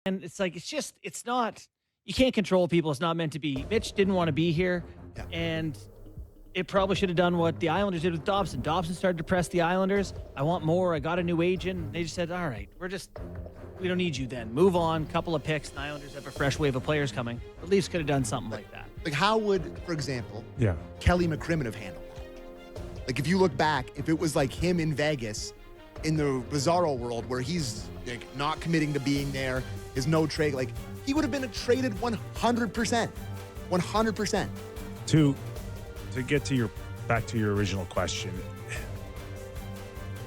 And it's like, it's not, you can't control people. It's not meant to be. Mitch didn't want to be here. Yeah. And it probably should have done what the Islanders did with Dobson. Dobson started to press the Islanders. I want more. I got a new agent. They just said, all right, we don't need you then. Move on. Couple of picks. The Islanders have a fresh wave of players coming. The Leafs could have done something like that. Like, how would, for example, Kelly McCrimmon have handled that? Like, if you look back, if it was like him in Vegas in the Bizarro world where he's like not committing to being there, is no trade, like he would have been traded 100%. 100%. To get to back to your original question,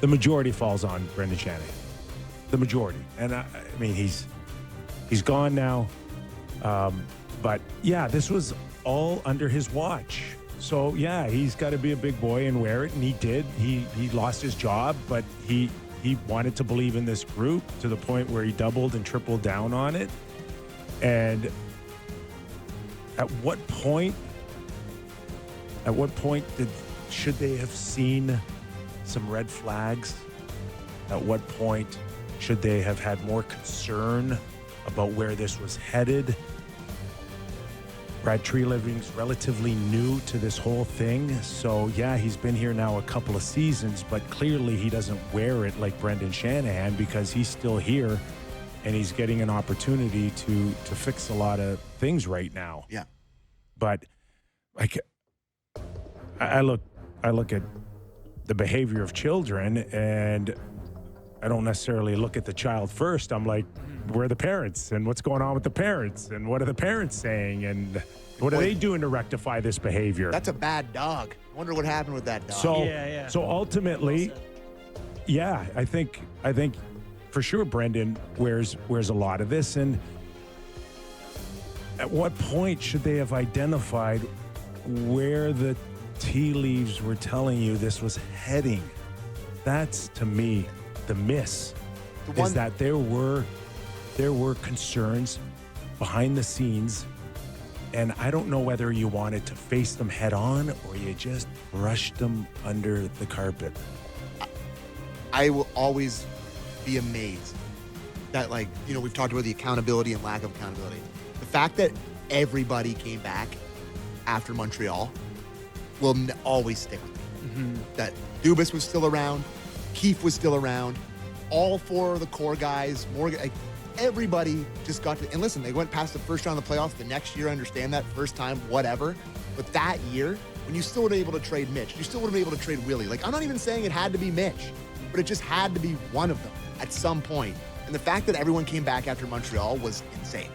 the majority falls on Brendan Shanahan. The majority. And I mean, he's gone now. But yeah, this was all under his watch. So yeah, he's got to be a big boy and wear it, and he did. He lost his job, but he wanted to believe in this group to the point where he doubled and tripled down on it. And at what point should they have seen some red flags? At what point should they have had more concern about where this was headed? Brad Treliving's relatively new to this whole thing. So, yeah, he's been here now a couple of seasons, but clearly he doesn't wear it like Brendan Shanahan because he's still here and he's getting an opportunity to fix a lot of things right now. Yeah. But like I look at the behavior of children, and I don't necessarily look at the child first. I'm like, where are the parents, and what's going on with the parents, and what are the parents saying, and what are they doing to rectify this behavior? That's a bad dog. I wonder what happened with that dog. So ultimately, yeah, I think for sure Brendan wears a lot of this. And at what point should they have identified where the tea leaves were telling you this was heading? That's, to me, the miss. Is that there were concerns behind the scenes, and I don't know whether you wanted to face them head on or you just brushed them under the carpet. I will always be amazed that, like, you know, we've talked about the accountability and lack of accountability. The fact that everybody came back after Montreal will always stick with me. Mm-hmm. That Dubas was still around, Keefe was still around, all four of the core guys, Morgan, like, everybody just got to, and listen, they went past the first round of the playoffs. The next year, I understand that, first time, whatever. But that year, when you still would have been able to trade Mitch, you still would have been able to trade Willie. Like, I'm not even saying it had to be Mitch, but it just had to be one of them at some point. And the fact that everyone came back after Montreal was insane.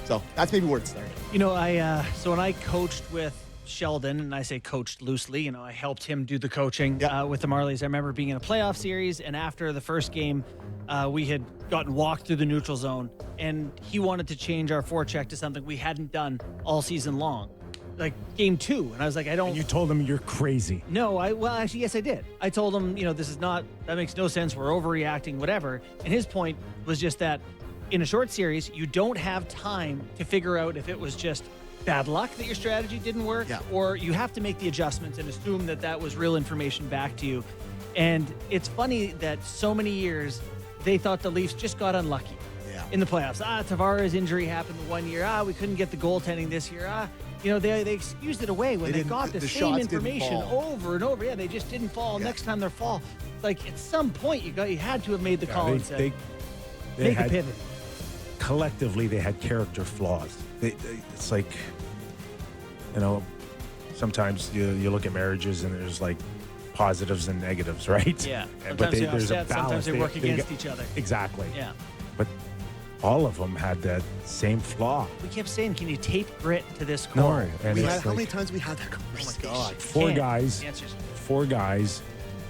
So that's maybe where it started. You know, so when I coached with Sheldon, and I say coached loosely, you know, I helped him do the coaching with the Marlies. I remember being in a playoff series, and after the first game, we had gotten walked through the neutral zone, and he wanted to change our forecheck to something we hadn't done all season long, like game 2. And I was like, And you told him you're crazy. No, actually, yes, I did. I told him, you know, that makes no sense. We're overreacting, whatever. And his point was just that in a short series, you don't have time to figure out if it was just bad luck that your strategy didn't work, or you have to make the adjustments and assume that was real information back to you. And it's funny that so many years they thought the Leafs just got unlucky in the playoffs. Tavares' injury happened the one year. We couldn't get the goaltending this year. You know, they excused it away when they got the same information over and over. Yeah, they just didn't fall. Next time they're fall. Like, at some point, you had to have made the call and said, make a pivot. Collectively, they had character flaws. It's like, you know, sometimes you look at marriages and there's like positives and negatives, right? Yeah. But Sometimes there's a balance. Sometimes they work against each other. Exactly. Yeah. But all of them had that same flaw. We kept saying, can you tape grit to this core? No. And How many times we had that conversation? Oh, my God. Four guys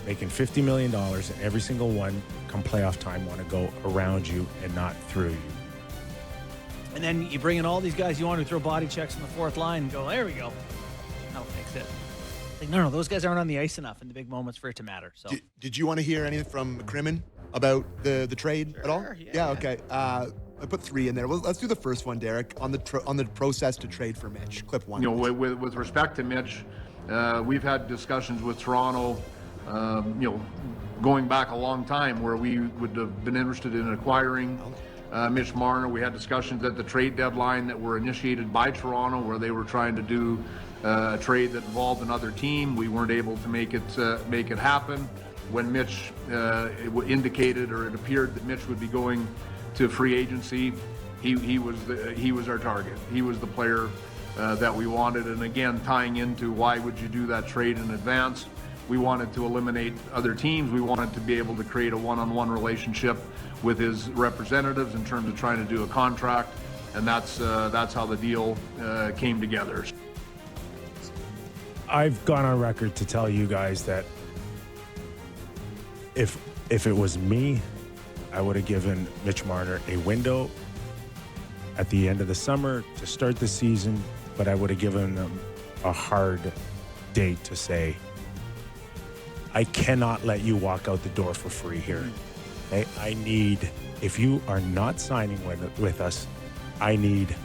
making $50 million, and every single one, come playoff time, want to go around you and not through you. And then you bring in all these guys you want to throw body checks on the fourth line and go, there we go. That'll fix it. Like, no, those guys aren't on the ice enough in the big moments for it to matter. So, Did you want to hear anything from McCrimmon about the trade at all? Yeah, okay. I put 3 in there. Well, let's do the first one, Derek, on the process to trade for Mitch. Clip 1. You know, with respect to Mitch, we've had discussions with Toronto, you know, going back a long time where we would have been interested in acquiring Mitch Marner. We had discussions at the trade deadline that were initiated by Toronto, where they were trying to do a trade that involved another team. We weren't able to make it happen. When Mitch indicated, or it appeared that Mitch would be going to free agency, he was our target. He was the player that we wanted. And again, tying into why would you do that trade in advance? We wanted to eliminate other teams. We wanted to be able to create a one-on-one relationship with his representatives in terms of trying to do a contract, and that's how the deal came together. I've gone on record to tell you guys that if it was me, I would have given Mitch Marner a window at the end of the summer to start the season, but I would have given them a hard date to say, I cannot let you walk out the door for free here. Okay? I need, if you are not signing with us, I need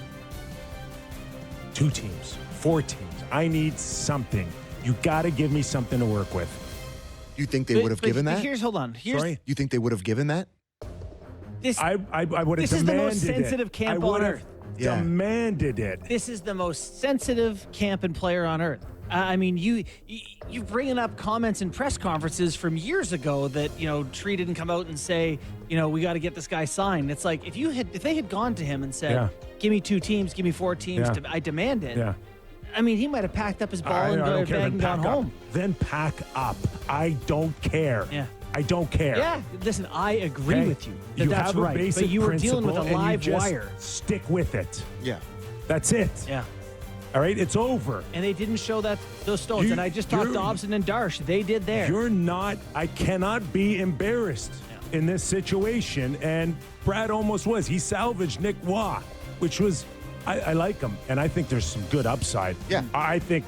2 teams, 4 teams. I need something. You got to give me something to work with. You think they would have given that? Hold on. Sorry? You think they would have given that? I would have demanded it. This is the most sensitive camp on earth. Yeah. Demanded it. This is the most sensitive camp and player on earth. I mean, you bringing up comments in press conferences from years ago that, Tree didn't come out and say, we got to get this guy signed. It's like if they had gone to him and said, give me 2 teams, give me 4 teams, I demand it. Yeah. I mean, he might have packed up his ball and gone home. Then pack up. I don't care. Yeah. I don't care. Yeah, listen, I agree with you. You That's have a right. basic But you were dealing with a principle and live you just wire. Stick with it. Yeah. That's it. Yeah. All right, it's over. And they didn't show those stones. And I just talked Dobson and Darsh. They did there. I cannot be embarrassed in this situation. And Brad almost was. He salvaged Nick Waugh, which was, I like him. And I think there's some good upside. Yeah. I think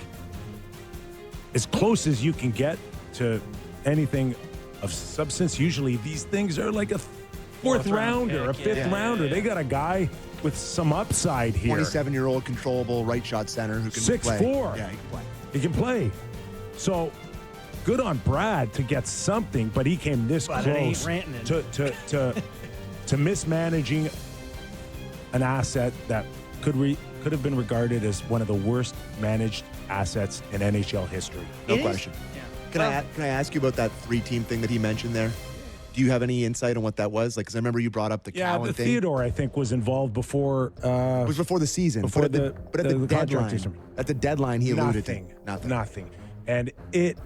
as close as you can get to anything of substance, usually these things are like a fourth rounder, a fifth rounder. They got a guy with some upside here. 27-year-old controllable right shot center who can 6'4". play. Yeah, he can play. He can play. So good on Brad to get something, but he came this But it ain't close ranting. to mismanaging an asset that could have been regarded as one of the worst managed assets in NHL history. No It is? question. Yeah. Can I ask you about that 3-team thing that he mentioned there? Do you have any insight on what that was? Like, because I remember you brought up the Cowan thing. Theodore, I think, was involved before. It was before the season. Before but the at the contract deadline. system. At the deadline, he alluded to Nothing. And it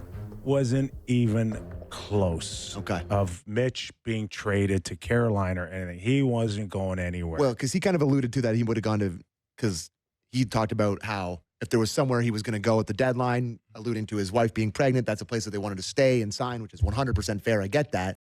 wasn't even close. Okay. Of Mitch being traded to Carolina or anything. He wasn't going anywhere. Well, because he kind of alluded to that he would have gone to, because he talked about how if there was somewhere he was going to go at the deadline, alluding to his wife being pregnant, that's a place that they wanted to stay and sign, which is 100% fair. I get that.